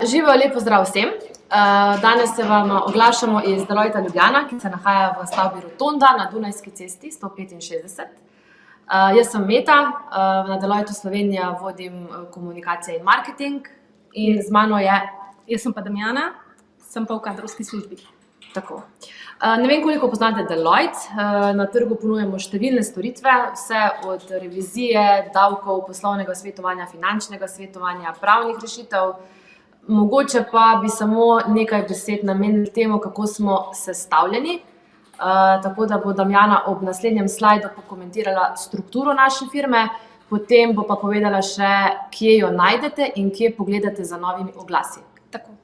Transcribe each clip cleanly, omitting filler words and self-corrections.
Živijo, lep pozdrav vsem. Danes se vam oglašamo iz Deloitta Ljubljana, ki se nahaja v stavbi Rotonda na Dunajski cesti 165. Jaz sem Meta, na Deloittu Slovenija vodim komunikacije in marketing in z mano je... Jaz sem pa Damjana, sem pa v kadrovski službi. Tako. Ne vem, koliko poznate Deloitte. Na trgu ponujamo številne storitve, vse od revizije, davkov, poslovnega svetovanja, finančnega svetovanja, pravnih rešitev. Mogoče pa bi samo nekaj besed namenili temu, kako smo sestavljeni. Tako da bo Damjana ob naslednjem slajdu pokomentirala strukturo naše firme, potem bo pa povedala še, kje jo najdete in kje pogledate za novimi oglasi. Tako.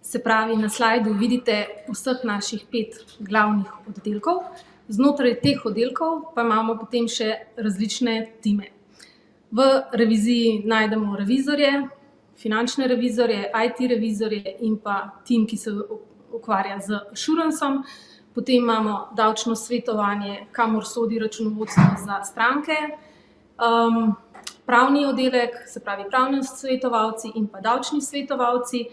Se pravi, na slajdu vidite vseh naših 5 glavnih oddelkov. Znotraj teh oddelkov pa imamo potem še različne time. V reviziji najdemo revizorje, finančne revizorje, IT revizorje in pa tim, ki se ukvarja z assuranceom. Potem imamo davčno svetovanje, kamor sodi računovodstvo za stranke, pravni oddelek, se pravi pravni svetovalci in pa davčni svetovalci,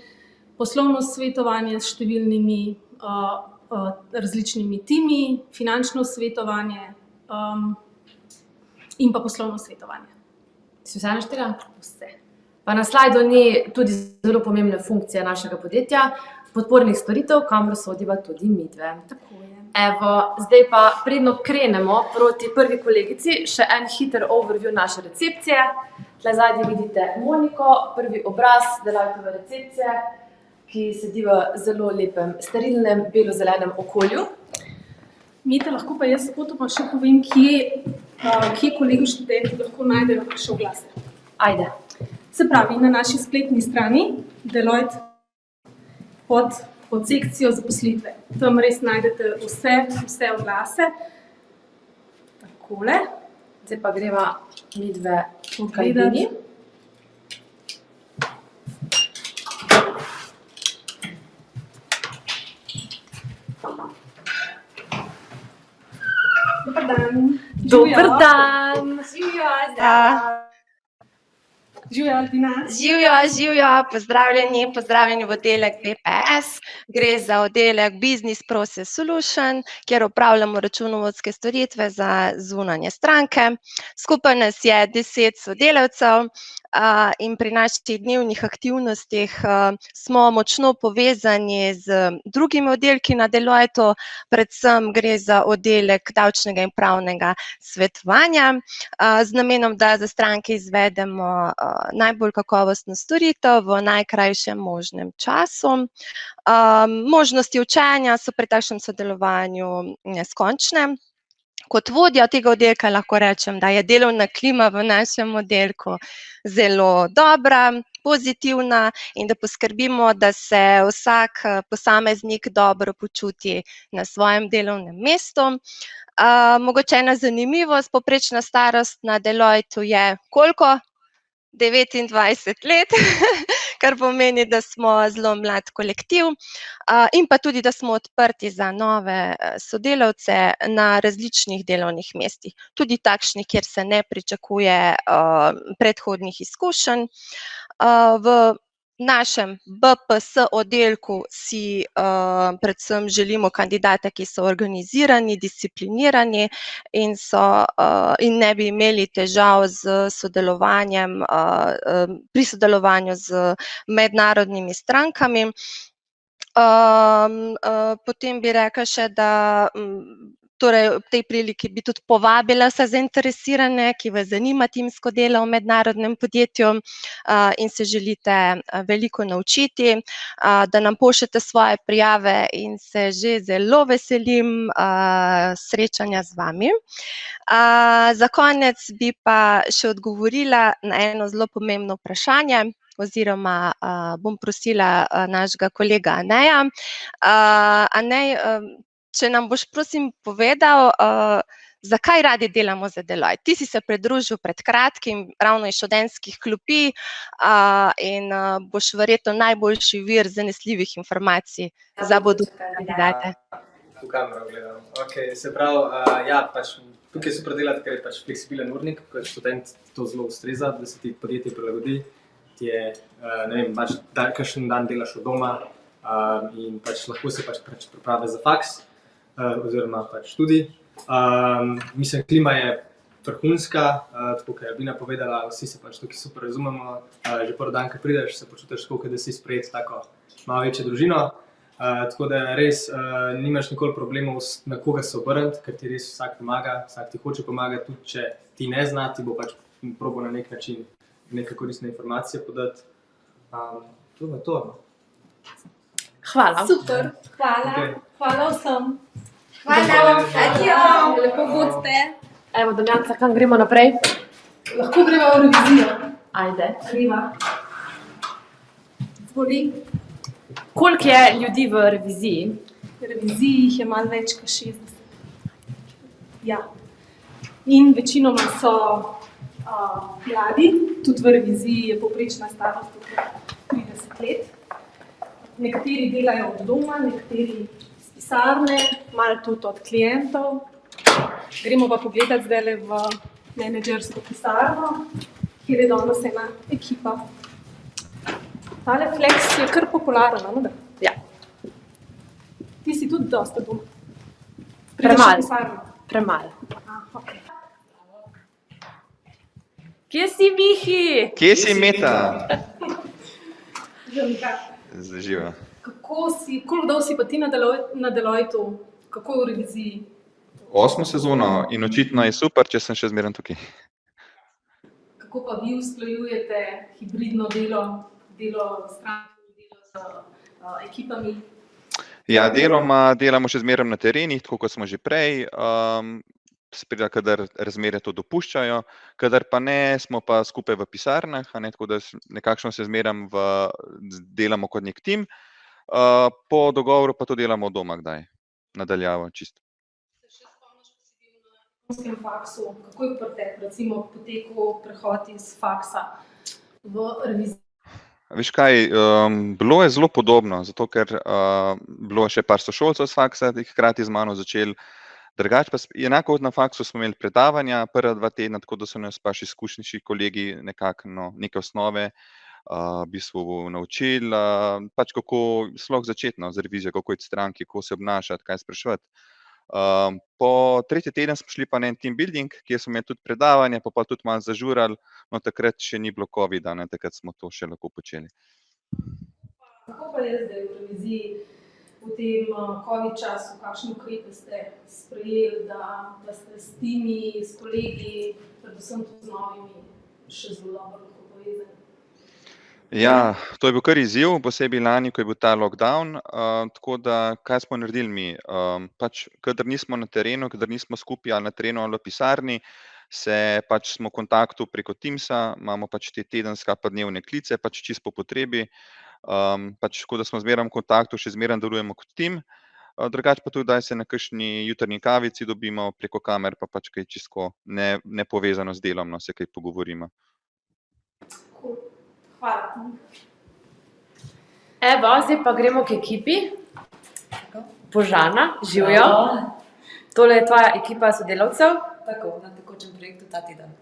poslovno svetovanje s številnimi različnimi timi, finančno svetovanje in pa poslovno svetovanje. Si vse naštela? Vse. Pa na slajdu ni tudi zelo pomembne funkcije našega podjetja, podpornih storitev, kamor sodiva tudi midve. Tako je. Evo, zdaj pa predno krenemo proti prvi kolegici, še en hiter overview naše recepcije. Tle zadnji vidite Moniko, prvi obraz Deloittove recepcije, ki sedi v zelo lepem, sterilnem, belo-zelenem okolju. Mita, lahko pa jaz spotoma še povem, kje kolegi študenti lahko najdejo naše oglase. Ajde. Se pravi, na naši spletni strani Deloitte pod sekcijo zaposlitve. Tam res najdete vse oglase. Takole. Zdaj pa greva midve v kabini. Dober dan. Dober dan. Živjo, Živjo, Altina. Živjo, pozdravljeni v oddelek BPS. Gre za oddelek Business Process Solution, kjer opravljamo računovodske storitve za zunanje stranke. Skupaj nas je 10 sodelavcev in pri naših dnevnih aktivnostih smo močno povezani z drugimi oddelki na Deloittu, predvsem gre za oddelek davčnega in pravnega svetovanja, z namenom, da za stranke izvedemo najbolj kakovostno storitev v najkrajšem možnem času. Možnosti učenja so pri takšnem sodelovanju neskončne. Kot vodja tega oddelka lahko rečem, da je delovna klima v našem oddelku zelo dobra, pozitivna in da poskrbimo, da se vsak posameznik dobro počuti na svojem delovnem mestu. Mogoče ena zanimivost, povprečna starost na Deloittu je koliko? 29 let, kar pomeni, da smo zelo mlad kolektiv in pa tudi, da smo odprti za nove sodelavce na različnih delovnih mestih. Tudi takšnih, kjer se ne pričakuje predhodnih izkušenj. V našem BPS oddelku si predvsem želimo kandidate, ki so organizirani, disciplinirani in ne bi imeli težav z sodelovanjem, pri sodelovanju z mednarodnimi strankami. Potem bi rekla še, da torej ob tej priliki bi tudi povabila vse zainteresirane, ki vas zanima timsko delo v mednarodnem podjetju in se želite veliko naučiti, da nam pošljete svoje prijave in se že zelo veselim srečanja z vami. Za konec bi pa še odgovorila na eno zelo pomembno vprašanje, oziroma bom prosila našega kolega Aneja. Anej, če nam boš prosim povedal, zakaj radi delamo za Deloitte? Ti si se pridružil pred kratkim, ravno iz študentskih klopi in boš verjetno najboljši vir zanesljivih informacij za bodoče kandidate. V kamero gledam. Okej, se pravi, ja, pač tukaj je super delati, ker je pač fleksibilen urnik, kot študent to zelo ustreza, da se ti podjetje prilagodi. ti je, ne vem, pač kakšen dan delaš od doma in pač lahko se pač pripravi za faks oziroma pač študij. Mislim, klima je vrhunska, tako kot je Albina povedala, vsi se pač tukaj super razumemo. Že prvi dan, ko prideš, se počutiš tako, da si sprejet tako malo večjo družino. Tako da res nimaš nikoli problemov na koga se obrniti, ker ti res vsak pomaga, vsak ti hoče pomagati, tudi če ti ne zna, ti bo pač probal na nek način neke koristne informacije podati. To je to. Hvala. Super, hvala, Okay. hvala vsem. Hvala, adijo. Lepo bodite. Evo, Damjanca, kam gremo naprej? Lahko gremo v revizijo. Ajde. Greva. Zvoli. Koliko je ljudi v reviziji? V reviziji jih je malo več kot 60. Ja. In večinoma so mladi, tudi v reviziji je povprečna starost okoli 30 let. Nekateri delajo od doma, nekateri iz pisarne, malo tudi od klientov. Gremo pa pogledati zdaj v menedžersko pisarno, kjer je danes ena ekipa. Tale flex je kar popularen, ne? Ja. Ti si tudi dosta doma. Premalo. Premalo. Okay. Kje si, Mihi? Kje si, Meta? Živa. Koliko dolgo si pa ti na Deloittu? Kako je v reviziji? 8. sezono in očitno je super, če sem še zmeraj tukaj. Kako pa vi usklajujete hibridno delo s strankami, delo z ekipami? Ja, deloma delamo še zmeraj na terenih, tako kot smo že prej. Spreda, kadar razmere to dopuščajo, kadar pa ne, smo pa skupaj v pisarnah, tako da nekakšno se zmeraj delamo kot nek tim. Po dogovoru pa to delamo od doma kdaj, nadaljavo čisto. Se še spomniš, ko si bil na elektronskem faksu, kako je pri tebi, recimo, potekel prehod iz faksa v revizijo? Veš kaj, bilo je zelo podobno, zato ker bilo še par sošolcev s faksa, hkrati z mano začeli. Drugače pa enako na faksu smo imeli predavanja prva 2 tedna, tako da so nas pa še izkušnejši kolegi nekako neke osnove v bistvu naučili, pač kako sploh začeti z revizijo, kako iti stranki, kako se obnašati, kaj spraševati. Po 3. teden smo šli pa na en team building, kjer smo imeli tudi predavanja, pa tudi malo zažurali, no takrat še ni bilo covida, takrat smo to še lahko počeli. Kako pa je zdaj v reviziji v tem covid času, kakšne ukrepe ste sprejeli, da ste s timi, s kolegi, predvsem tudi z novimi, še zelo dobro lahko povezani? Ja, to je bil kar izziv, posebej lani, ko je bil ta lockdown, tako da kaj smo naredili mi? Pač, kadar nismo na terenu, kadar nismo skupaj ali na terenu ali v pisarni, se pač smo v kontaktu preko Teamsa, imamo pač te tedenska pa dnevne klice, pač čisto po potrebi, pač tako da smo zmeraj v kontaktu, še zmeraj delujemo kot tim, drugače pa tudi, da se na kakšni jutrnji kavici dobimo preko kamer, pa pač kaj čisto nepovezano z delom, se kaj pogovorimo. Hvala. Evo, zdaj pa gremo k ekipi. Božana, živijo. Tole je tvoja ekipa sodelavcev. Tako, na tekočem projektu ta teden.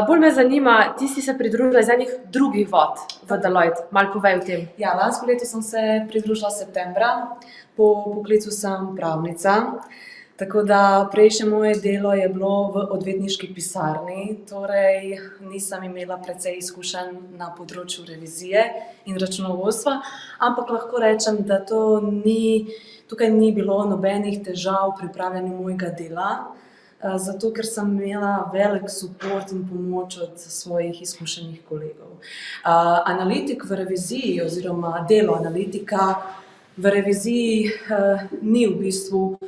Bolj me zanima, ti si se pridružila iz enih drugih vod v Deloitte. Malo povej o tem. Ja, lansko leto sem se pridružila septembra, po poklicu sem pravnica, tako da prejšnje moje delo je bilo v odvetniški pisarni, torej nisem imela precej izkušenj na področju revizije in računovodstva, ampak lahko rečem, da tukaj ni bilo nobenih težav pri opravljanju mojega dela, zato ker sem imela velik support in pomoč od svojih izkušenih kolegov. Analitik v reviziji oziroma delo analitika v reviziji ni v bistvu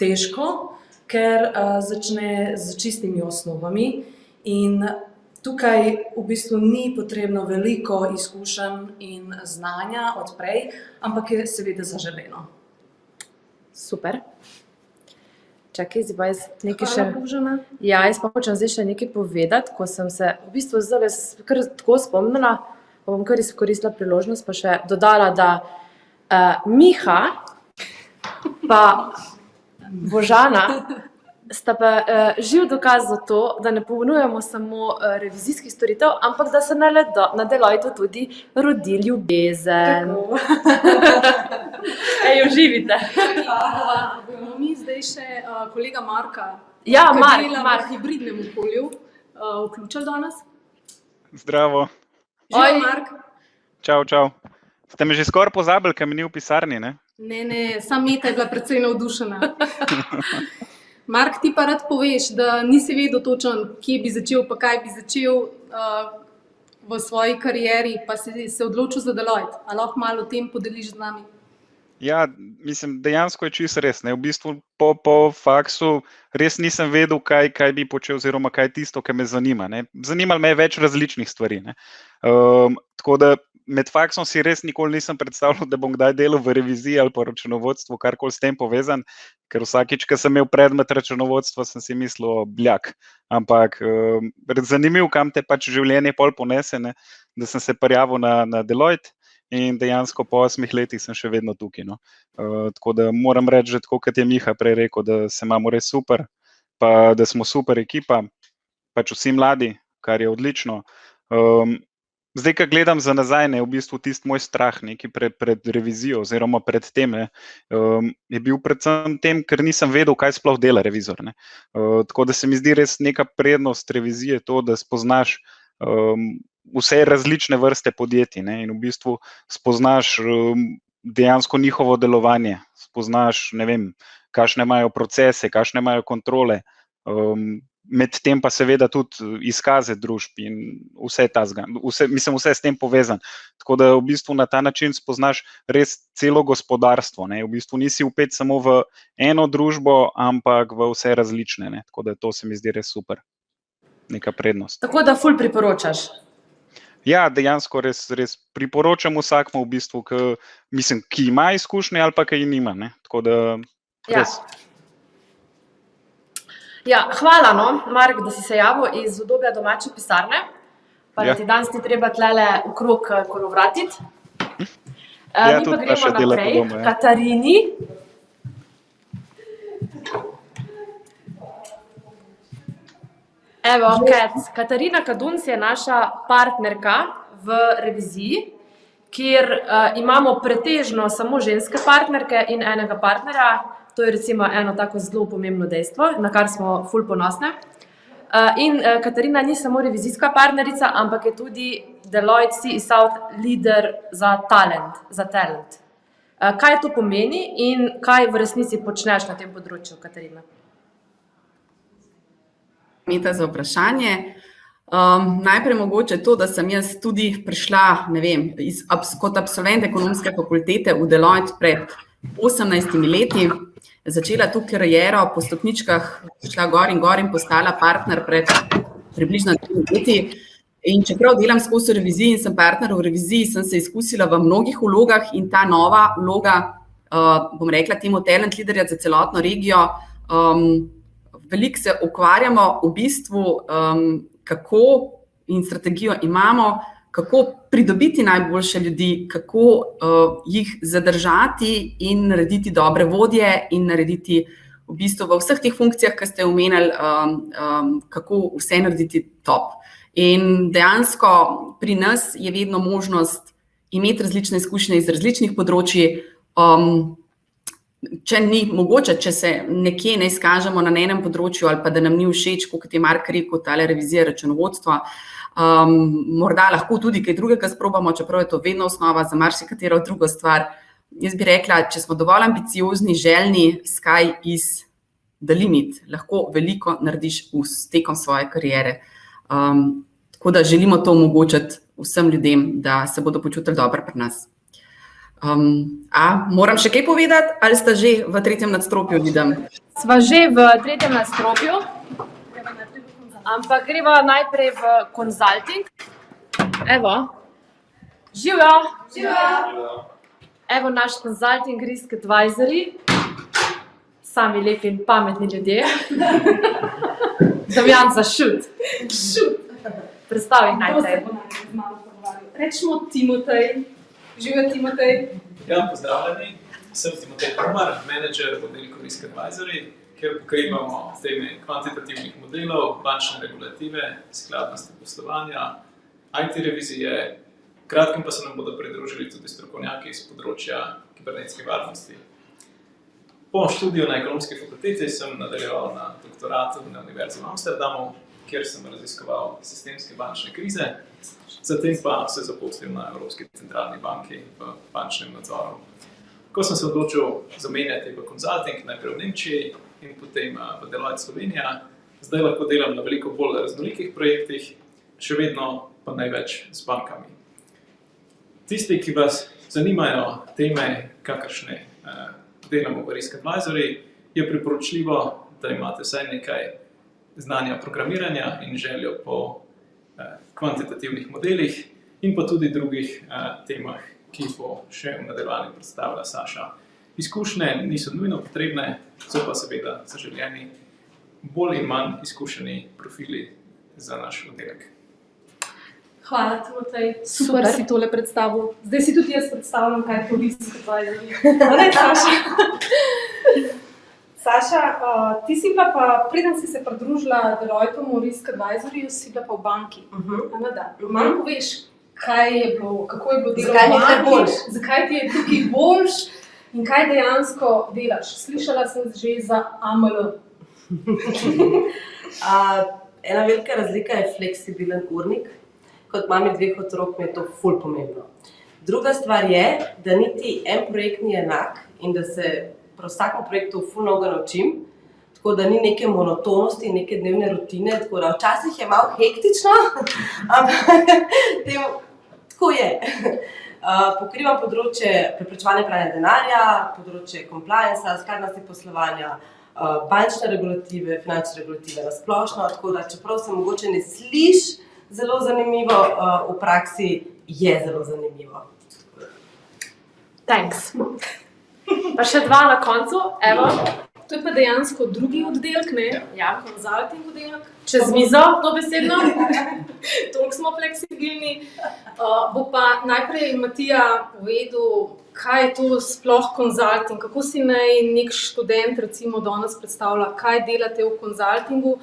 težko, ker začne z čistimi osnovami in tukaj v bistvu ni potrebno veliko izkušenj in znanja od prej, ampak je seveda zaželeno. Super. Čakaj, zdaj pa jaz nekaj še... Hvala, Božana. Ja, jaz pa hočem zdaj še nekaj povedati, ko sem se v bistvu zdaj kar tako spomnila, pa bom kar izkoristila priložnost, pa še dodala, da Miha pa Božana sta pa živ dokaz za to, da ne ponujamo samo revizijskih storitev, ampak da se na Deloitu tudi rodi ljubezen. Ej, uživite. Bomo mi zdaj še kolega Marka, Ja, ki Mark, dela Mark. v hibridnem okolju, vključili danes. Zdravo, Živijo, Oj. Mark? čau, čau. Ste me že skoraj pozabili, kaj mi ni v pisarni, ne? Ne, sam Meta je bila precej navdušena. Mark, ti pa rad poveš, da nisi vedel točno, kje bi začel, pa kaj bi začel v svoji karieri, pa si se odločil za Deloitte. A lahko malo o tem podeliš z nami? Ja, mislim, dejansko je čisto res. Ne? V bistvu po faksu res nisem vedel, kaj bi počel, oziroma kaj je tisto, kar me zanima. Ne? Zanimalo me je več različnih stvari. Ne? Tako da med faksom si res nikoli nisem predstavljal, da bom kdaj delal v reviziji ali pa računovodstvu, karkoli s tem povezan, ker vsakič, ko sem imel predmet računovodstva, sem si mislil, bljak. Ampak zanimiv, kam te pač življenje pol ponese, ne? Da sem se prijavil na Deloitte. In dejansko po 8 letih sem še vedno tukaj. No. Tako da moram reči, že tako kot je Miha prej rekel, da se imamo res super, pa da smo super ekipa, pač vsi mladi, kar je odlično. Zdaj, ko gledam za nazaj, ne, v bistvu tisti moj strah neki pred revizijo oziroma pred tem, ne, je bil predvsem tem, ker nisem vedel, kaj sploh dela revizor. Ne. Tako da se mi zdi res neka prednost revizije to, da spoznaš vse različne vrste podjetij, ne, in v bistvu spoznaš dejansko njihovo delovanje, spoznaš, ne vem, kakšne imajo procese, kakšne imajo kontrole, medtem pa seveda tudi izkaze družb in vse s tem povezan. Tako da v bistvu na ta način spoznaš res celo gospodarstvo, ne, v bistvu nisi vpet samo v eno družbo, ampak v vse različne, ne, tako da to se mi zdi res super, neka prednost. Tako da ful priporočaš. Ja, dejansko res priporočam vsakmu, v bistvu, ki ima izkušnje ali pa ki jih nima. Ne? Tako da res. Ja, hvala, no, Mark, da si se javil iz udobja domače pisarne, pa da ti danes ni treba tlele okrog kolovratiti. Ja, mi pa tudi gremo naša dela naprej, po domu, ja. Katarini. Evo, Katarina Kadunc je naša partnerka v reviziji, kjer imamo pretežno samo ženske partnerke in enega partnerja. To je recimo eno tako zelo pomembno dejstvo, na kar smo ful ponosne. In Katarina ni samo revizijska partnerica, ampak je tudi Deloitte CE South leader za talent. Kaj to pomeni in kaj v resnici počneš na tem področju, Katarina? Meta za vprašanje. Najprej mogoče to, da sem jaz tudi prišla, ne vem, kot absolvent ekonomske fakultete v Deloitte pred 18 leti, začela tu kariero po stopničkah, šla gor in postala partner pred približno 3 leti. In čeprav delam skozi reviziji in sem partner v reviziji, sem se izkusila v mnogih vlogah in ta nova vloga, bom rekla temu talent leaderja za celotno regijo, veliko se ukvarjamo v bistvu, kako in strategijo imamo, kako pridobiti najboljše ljudi, kako jih zadržati in narediti dobre vodje in narediti v bistvu v vseh teh funkcijah, ki ste omenili, kako vse narediti top. In dejansko pri nas je vedno možnost imeti različne izkušnje iz različnih področij. Če ni mogoče, če se nekje ne izkažemo na enem področju ali pa da nam ni všeč, kot je Mark rekel, tale revizija računovodstva, morda lahko tudi kaj drugega sprobamo, čeprav je to vedno osnova za marsikatero drugo stvar. Jaz bi rekla, če smo dovolj ambiciozni, željni, sky is the limit, lahko veliko narediš tekom svoje kariere. Tako da želimo to omogočiti vsem ljudem, da se bodo počutili dobro pri nas. Moram še kaj povedati, ali sta že v 3. nadstropju, vidim? Sva že v 3. nadstropju, ampak greva najprej v consulting. Evo, živjo! Evo naš consulting risk advisory, sami lepi in pametni ljudje. Damjan za šut. Predstavi najprej. Rečemo Timotej. Živjo, Timotej. Ja, pozdravljeni. Sem Timotej Krmar, menedžer v oddelku Risk Advisory, kjer pokrivamo teme kvantitativnih modelov, bančne regulative, skladnosti poslovanja, IT revizije, kratkem pa se nam bodo pridružili tudi strokovnjaki iz področja kibernetske varnosti. Po študiju na ekonomski fakulteti sem nadaljeval na doktoratu na Univerzi v Amsterdamu, kjer sem raziskoval sistemske bančne krize, zatem pa se zaposlil na Evropski centralni banki v bančnem nadzoru. Ko sem se odločil zamenjati v konzulting, najprej v Nemčiji in potem v Deloitte Slovenija, zdaj lahko delam na veliko bolj raznolikih projektih, še vedno pa največ s bankami. Tisti, ki vas zanimajo teme, kakršne delamo v Risk Advisory, je priporočljivo, da imate vsaj nekaj znanja programiranja in željo po kvantitativnih modelih in pa tudi drugih temah, ki bo še v nadaljevanju predstavila Saša. Izkušnje niso nujno potrebne, so pa seveda zaželjeni bolj in manj izkušeni profili za naš oddelek. Hvala, Timotej. Super si tole predstavil. Zdaj si tudi jaz predstavljam, kaj je to Risk Advisory. Ne, Saša? Saša, ti si bila pa, preden si se pridružila Deloittemu Risk Advisoryju, si bila pa v banki. Malo poveš, kaj je bilo, kako je bilo delo v banki, zakaj ti je tukaj boljš in kaj dejansko delaš. Slišala sem že za AML. Ena velika razlika je fleksibilen urnik. Kot mami 2 otrok mi je to ful pomembno. Druga stvar je, da niti en projekt ni enak in da se pri vsakem projektu ful mnogo naučim, tako da ni neke monotonosti, neke dnevne rutine, tako da včasih je malo hektično, ampak tako je. Pokrivam področje preprečevanja pranja denarja, področje compliance, skladnosti poslovanja, bančne regulative, finančne regulative na splošno, tako da čeprav se mogoče ne sliši zelo zanimivo, v praksi je zelo zanimivo. Thanks. Pa še 2 na koncu, evo. To je pa dejansko drugi oddelek, ne? Ja. Konzulting oddelek. Čez mizo, dobesedno. Toliko smo fleksibilni. Bo pa najprej Matija povedal, kaj je to sploh konzulting, kako si naj nek študent recimo danes predstavlja, kaj delate v konzultingu.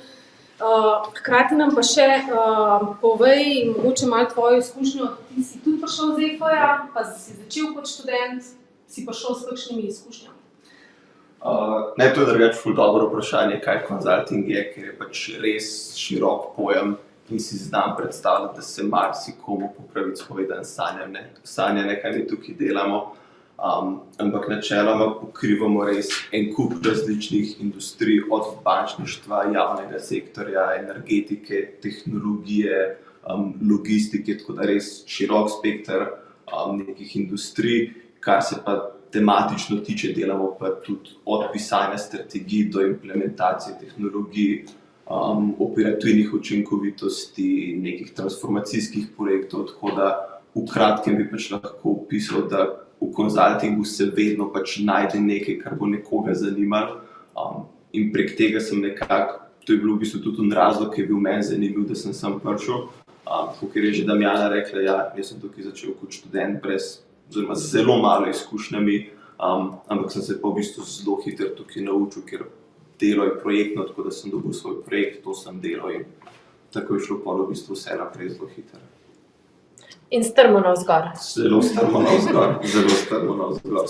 Hkrati nam pa še povej mogoče malo tvojo izkušnjo. Ti si tudi prišel z EFA-ja, pa si začel kot študent, si prišel s kakšnimi izkušnjami? Ne, to je drugače ful dobro vprašanje, kaj konzulting je, ker je pač res širok pojem in si znam predstavljati, da se marsikomu po pravici povedano sanja, kaj mi tukaj delamo. Ampak načeloma pokrivamo res en kup različnih industrij, od bančništva, javnega sektorja, energetike, tehnologije, logistike, tako da res širok spekter nekih industrij, kar se pa tematično tiče, delamo pa tudi od pisanja strategij do implementacije tehnologij, operativnih učinkovitosti, nekih transformacijskih projektov, tako da v kratkem bi pač lahko opisal, da v konzultingu se vedno pač najde nekaj, kar bo nekoga zanimalo, in prek tega sem nekako, to je bil v bistvu tudi razlog, ki je bil meni zanimiv, da sem sem prišel, ker je že Damjana rekla, ja, jaz sem tukaj začel kot študent oziroma z zelo malo izkušnjami, ampak sem se pa v bistvu zelo hitro tukaj naučil, ker delo je projektno, tako da sem dobil svoj projekt, to sem delal in tako je šlo pol v bistvu vse naprej zelo hitro. In strmo navzgor. Zelo strmo navzgor,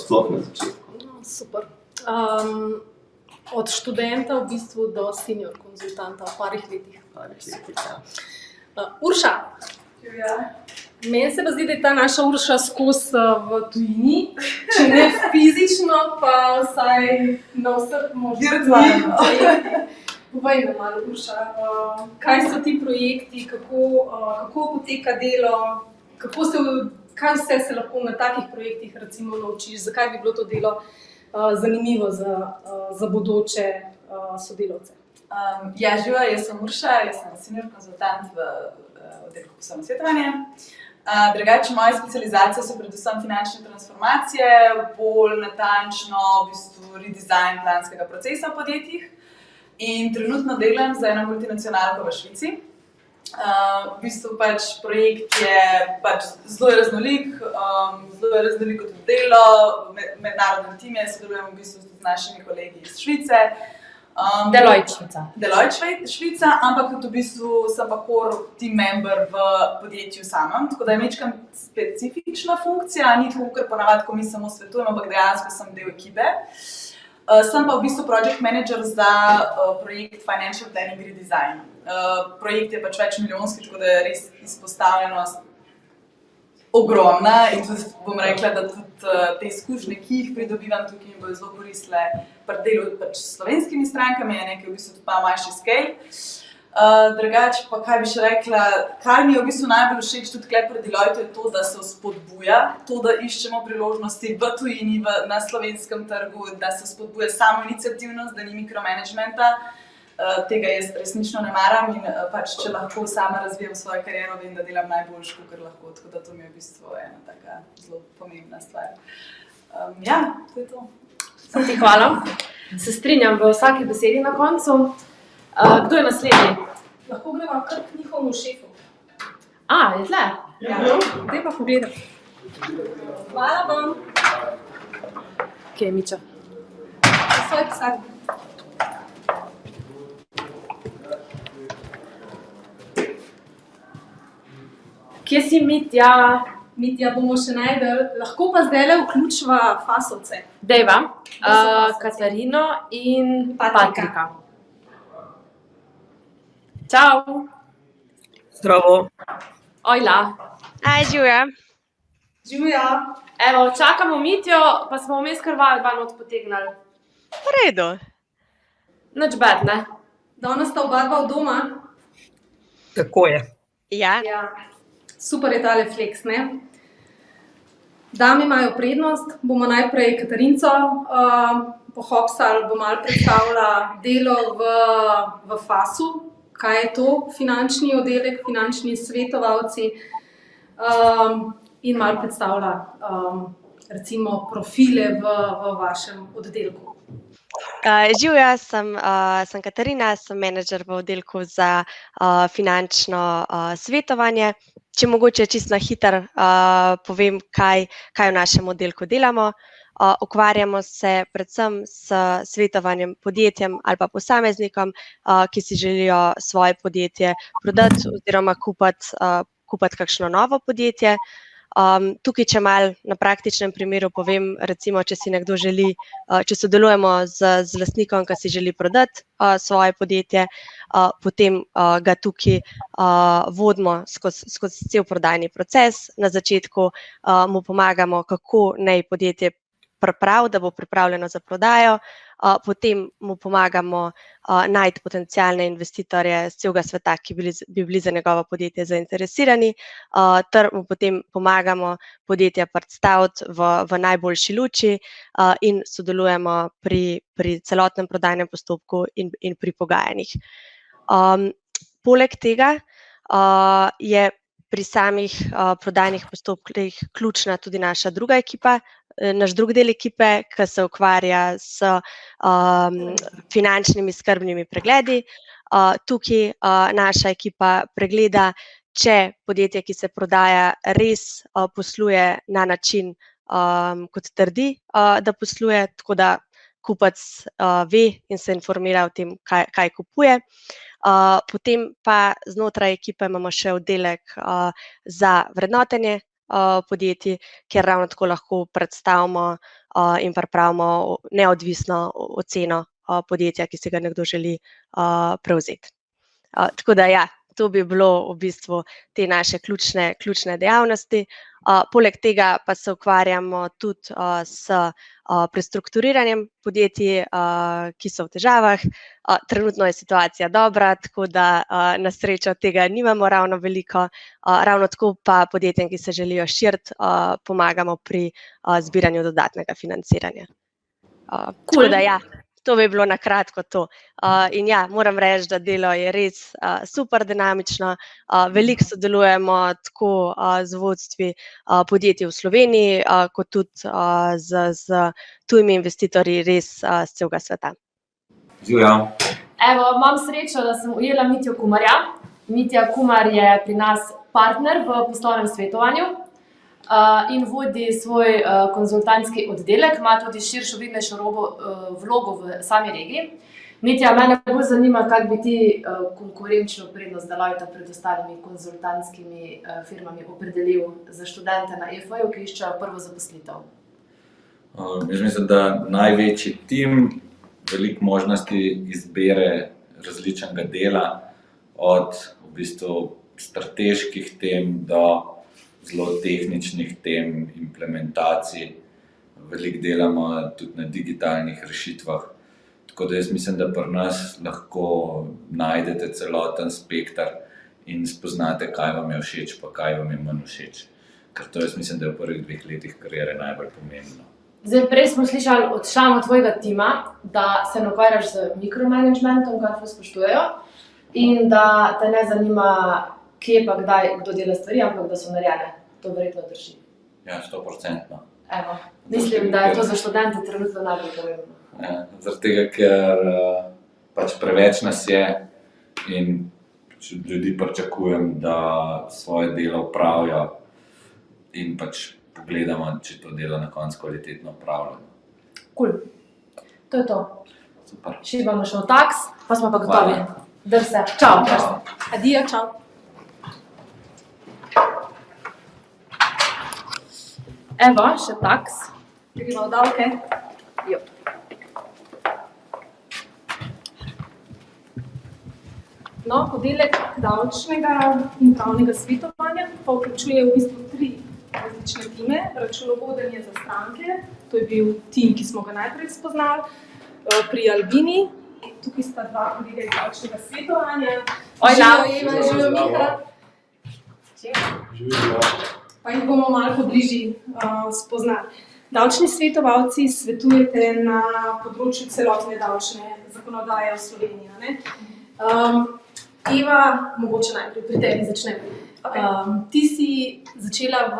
sploh na začetku. No, super. Od študenta v bistvu do senior konzultanta v parih letih. Urša, meni se pa zdi, da je ta naša Urša skozi v tujini, če ne fizično, pa vsaj na vseh možnih projektih. Povej nam malo, Urša, kaj so ti projekti, kako poteka delo, kaj vse se lahko na takih projektih recimo naučiš, zakaj bi bilo to delo zanimivo za bodoče sodelavce? Živa, jaz sem Urša, jaz sem senior konzultant v oddelku poslovno svetovanje. Drugače, moje specializacije so predvsem finančne transformacije, bolj natančno v bistvu redesign planskega procesa v podjetjih. In trenutno delam za eno multinacionalko v Švici. V bistvu pač projekt je pač zelo raznolik tudi delo, v mednarodnem timu sodelujemo v bistvu z našimi kolegi iz Švice. Deloitte Švica. Deloitte Švica, ampak tudi v bistvu sem pa core team member v podjetju samem, tako da je mečkam specifična funkcija, ni tako, ker ponavadi, ko mi samo svetujemo, ampak dejansko sem del ekipe. Sem pa v bistvu project manager za projekt Financial Planning Redesign. Projekt je pač večmilijonski, tako da je res izpostavljenost ogromna in tudi bom rekla, da tudi te izkušnje, ki jih pridobivam tukaj, mi bodo zelo koristile pri delu pač s slovenskimi strankami, je nekaj v bistvu tudi malo manjši scale. Drugače pa kaj bi še rekla, kar mi je v bistvu najbolj všeč tudi tukaj pri Deloittu je to, da se spodbuja, to, da iščemo priložnosti v tujini, na slovenskem trgu, da se spodbuja samoiniciativnost, da ni mikromanagementa. Tega jaz resnično ne maram in pač, če lahko sama razvijam svojo kariero, vem, da delam najboljš, kakor lahko, tako da to mi je v bistvu ena taka zelo pomembna stvar. Ja, to je to. Sem ti hvala. Se strinjam v vsaki besedi na koncu. Kdo je naslednji? Lahko gremo kar k njihovemu šefu. Je tle? Ja, zdaj pa pogledam. Hvala vam. Kje je Miča? Svoj pisarni. Kje si Mitja? Mitja bomo še najdel, lahko pa zdajle vključiva fasovce. Dejva, Katarino in Patrika. Čau. Zdravo. Ojla. Živja. Živja. Evo, čakamo Mitjo, pa smo vmes kar dva not potegnali. V redu. Nič bed, ne? Danes sta oba dva v doma. Tako je. Ja. Super je tale flex, ne? Dame imajo prednost, bomo najprej Katarinco pohopsali, bo malo predstavila delo v FAS-u, kaj je to finančni oddelek, finančni svetovalci in malo predstavila recimo profile v vašem oddelku. Živja, sem Katarina, sem menedžer v oddelku za finančno svetovanje. Če mogoče čisto na hitro povem, kaj v našem oddelku delamo. Ukvarjamo se predvsem s svetovanjem podjetjem ali pa posameznikom, ki si želijo svoje podjetje prodati oziroma kupiti kakšno novo podjetje. Tukaj, če malo na praktičnem primeru povem, recimo, če si nekdo želi, če sodelujemo z lastnikom, ki si želi prodati svoje podjetje, potem ga tukaj vodimo skozi cel prodajni proces. Na začetku mu pomagamo, kako naj podjetje pripravi, da bo pripravljeno za prodajo, potem mu pomagamo najti potencialne investitorje z celega sveta, ki bi bili za njegovo podjetje zainteresirani, ter mu potem pomagamo podjetje predstaviti v najboljši luči in sodelujemo pri celotnem prodajnem postopku in pri pogajanjih. Poleg tega je pri samih prodajnih postopkih ključna tudi naša druga ekipa, naš drugi del ekipe, ki se ukvarja s finančnimi skrbnimi pregledi. Tukaj naša ekipa pregleda, če podjetje, ki se prodaja, res posluje na način, kot trdi, da posluje, tako da kupec ve in se informira o tem, kaj kupuje. Potem pa znotraj ekipe imamo še oddelek za vrednotenje podjetij, kjer ravno tako lahko predstavimo in pripravimo neodvisno oceno podjetja, ki se ga nekdo želi prevzeti. Tako da ja, to bi bilo v bistvu te naše ključne dejavnosti. Poleg tega pa se ukvarjamo tudi s prestrukturiranjem podjetij, ki so v težavah. Trenutno je situacija dobra, tako da na srečo tega nimamo ravno veliko. Ravno tako pa podjetjem, ki se želijo širiti, pomagamo pri zbiranju dodatnega financiranja. Tako da ja, to bi bilo na kratko to. In ja, moram reči, da delo je res super dinamično. Veliko sodelujemo tako z vodstvi podjetij v Sloveniji, kot tudi z tujimi investitorji res z celega sveta. Živja. Evo, imam srečo, da sem ujela Mitjo Kumarja. Mitja Kumar je pri nas partner v poslovnem svetovanju in vodi svoj konzultantski oddelek, ima tudi širšo, vidnejšo vlogo v sami regiji. Mitja, mene bolj zanima, kako bi ti konkurenčno prednost Deloitta pred ostalimi konzultantskimi firmami opredelil za študente na EFA-ju, ki iščejo prvo zaposlitev. Jaz mislim, da največji tim, veliko možnosti izbire različnega dela, od v bistvu strateških tem do zelo tehničnih tem, implementacij. Veliko delamo tudi na digitalnih rešitvah. Tako da jaz mislim, da pri nas lahko najdete celoten spektar in spoznate, kaj vam je všeč, pa kaj vam je manj všeč. Ker to jaz mislim, da je v prvih 2 letih kariere najbolj pomembno. Zdaj, prej smo slišali od članov tvojega tima, da se ne ukvarjaš z mikromanagementom, kar spoštujejo, in da te ne zanima, kje pa kdaj kdo dela stvari, ampak da so narejene. To verjetno drži. Ja, 100%. Evo, mislim, da je to za študente trenutno najbolj pomembno. Ja, zaradi tega, ker pač preveč nas je in ljudi pričakujem, da svoje delo opravijo in pač pogledamo, če to delo na koncu kvalitetno opravljamo. Cool. To je to. Super. Šibamo še v taks, pa smo pa gotovi. Hvala. Drse. Čau. Adijo, čau. Evo, še taks. Gremo v davke. Jo. No, oddelek davčnega in pravnega svetovanja pa vključuje v bistvu 3 različne time. Računovodenje za stranke, to je bil tim, ki smo ga najprej spoznali, pri Albini. Tukaj sta 2 kolega iz davčnega svetovanja. Ojla. Živijo Eva, živijo Miha. Živijo. Pa jih bomo malo pobližje spoznali. Davčni svetovalci svetujete na področju celotne davčne zakonodaje v Sloveniji, ne? Eva, mogoče najprej pri tebi začnem. Ti si začela v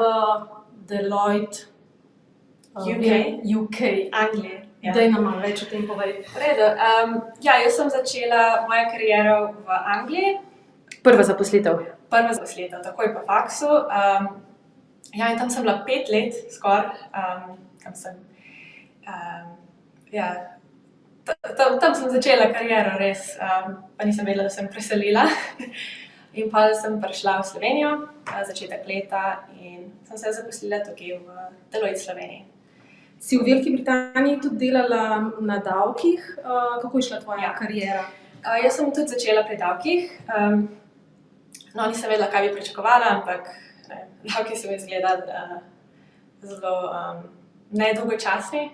Deloitte UK, Anglije. Ja. Daj nam malo več o tem povej. V redu. Ja, jaz sem začela mojo kariero v Angliji. Prva zaposlitev. Prva zaposlitev, takoj po faksu. Ja, in tam sem bila 5 let skoraj. Tam sem začela kariero res, pa nisem vedela, da sem preselila. In pa sem prišla v Slovenijo, začetek leta, in sem se zaposlila tukaj v Deloitte Sloveniji. Si v Veliki Britaniji tudi delala na davkih. Kako je šla tvoja kariera? Jaz sem tudi začela pri davkih. No, nisem vedela, kaj bi pričakovala, ampak davki so mi izgledali zelo nedolgočasni.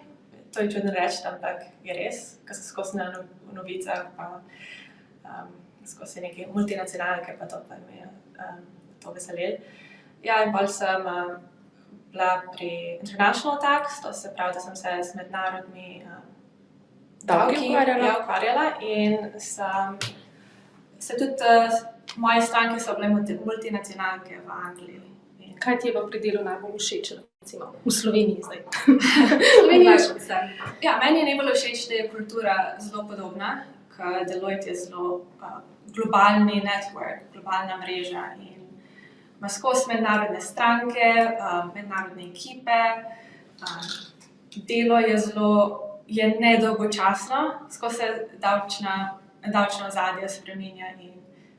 To je čudno reči, ampak je res, ker sem skozi na novicah, pa skozi neke multinacionalke, pa to pa me je to veselilo. Ja, in bolj sem bila pri International Tax, to se pravi, da sem se z mednarodnimi davki ukvarjala in sem se tudi, moje stranke so bile multinacionalke v Angliji. Kaj ti je pa pri delu najbolj všeč, recimo, v Sloveniji zdaj? Ja, meni je najbolj všeč, da je kultura zelo podobna, ker Deloitte je zelo globalni network, globalna mreža in ima skozi mednarodne stranke, mednarodne ekipe. Delo je nedolgočasno, skozi se davčno ozadje spreminja in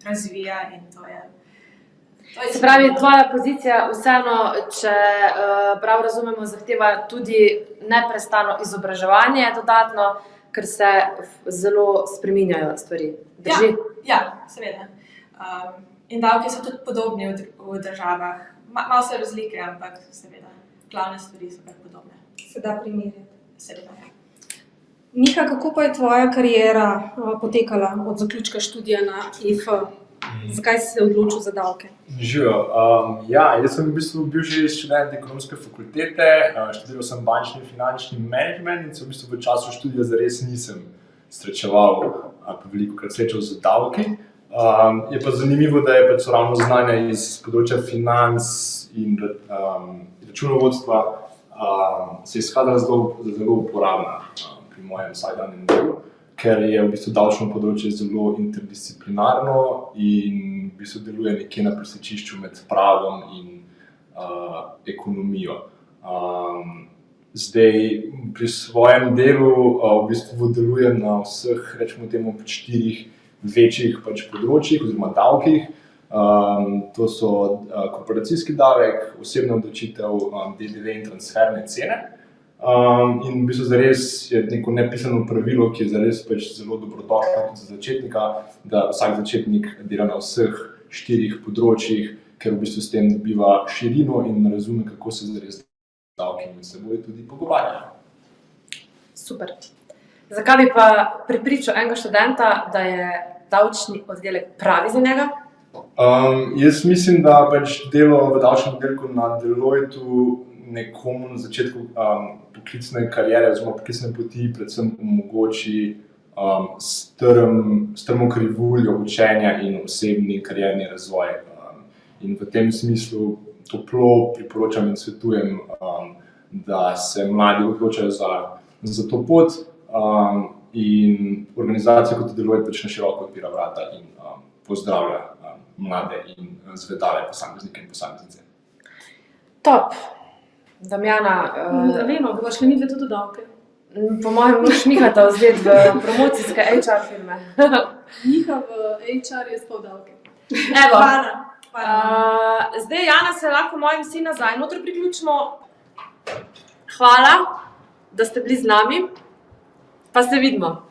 razvija in to je. Se pravi, tvoja pozicija vseeno, če prav razumemo, zahteva tudi neprestano izobraževanje dodatno, ker se zelo spreminjajo stvari. Drži? Ja, seveda. In davki so tudi podobni v državah. Malo so razlike, ampak seveda, glavne stvari so kar podobne. Se da primerjati. Seveda. Miha, kako pa je tvoja kariera potekala od zaključka študija na EF? Zakaj si se odločil za davke? Živijo. Ja, jaz sem v bistvu bivši študent ekonomske fakultete, študiral sem bančni in finančni management in se v bistvu v času študija zares nisem srečeval, velikokrat srečal z davki. Je pa zanimivo, da je pač ravno znanje iz področja financ in računovodstva se izkazala zelo uporabna pri mojem vsakdanjem delu, ker je v bistvu davčno področje zelo interdisciplinarno in v bistvu deluje nekje na presečišču med pravom in ekonomijo. Zdaj, pri svojem delu v bistvu delujem na vseh, rečemo temu, 4 večjih področjih oziroma davkih. To so korporacijski davek, osebna obdavčitev, DDV in transferne cene. In v bistvu zares je neko nepisano pravilo, ki je zares zelo dobrodošlo tudi za začetnika, da vsak začetnik dela na vseh 4 področjih, ker v bistvu s tem dobiva širino in razume, kako se zares davki med seboj tudi pogovarjajo. Super. Zakaj bi pa prepričal enega študenta, da je davčni oddelek pravi za njega? Jaz mislim, da delo v davčnem oddelku na Deloittu nekomu na začetku poklicne kariere oziroma poklicne poti predvsem omogoči strmo krivuljo učenja in osebni karierni razvoj. In v tem smislu toplo priporočam in svetujem, da se mladi odločajo za to pot in organizacija kot Deloitte na široko odpira vrata in pozdravlja mlade in zvedave posameznike in posameznice. Top. Damjana, Da vemo, boš šli midve tudi v davke. po mojem moraš Mihata vzeti v promocijske HR firme. Miha v HR je spol davke. Evo. Hvala. Zdaj, Jana, se lahko mojim vsi nazaj noter priključimo. Hvala, da ste bili z nami, pa se vidimo.